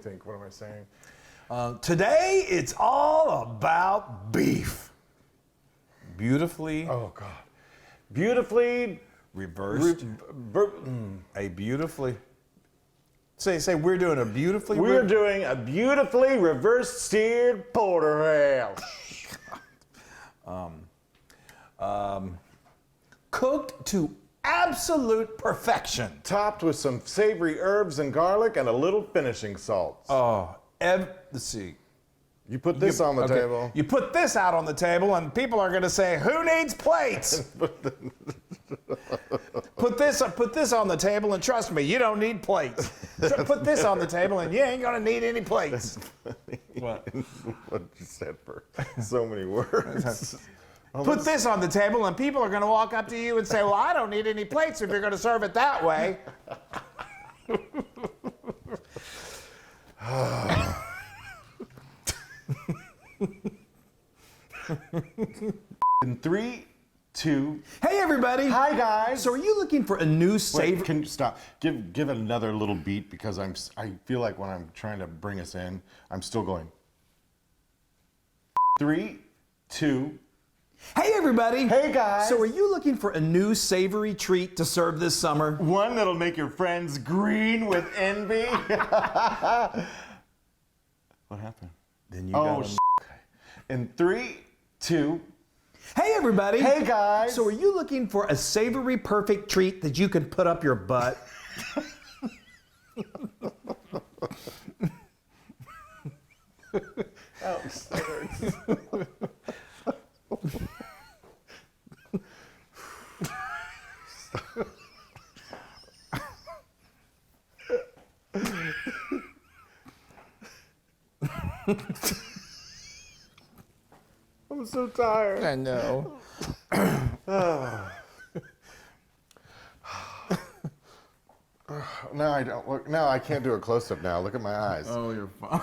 think. What am I saying? Today, it's all about beef. Beautifully. Oh, God. Beautifully reversed. A beautifully. Say, we're doing a beautifully. We're doing a beautifully reverse seared porterhouse. Cooked to absolute perfection. Topped with some savory herbs and garlic and a little finishing salt. Oh, let's see. You put this on the table. You put this out on the table, and people are going to say, "Who needs plates?" Put this on the table, and trust me, you don't need plates. Put this on the table, and you ain't going to need any plates. What? What you said for so many words. Put this on the table, and people are going to walk up to you and say, "Well, I don't need any plates if you're going to serve it that way." In 3, 2. Hey, everybody. Hi, guys. So, are you looking for a new Wait, savor? can you stop? Give it another little beat because I feel like when I'm trying to bring us in, I'm still going. 3, 2. Hey, everybody. Hey, guys. So, are you looking for a new savory treat to serve this summer? One that'll make your friends green with envy. What happened? Then you got In 3, 2. Hey, everybody. Hey, guys. So, are you looking for a savory perfect treat that you can put up your butt? I'm so tired. I know. Now I don't look. Now I can't do a close-up now. Look at my eyes. Oh, you're fine.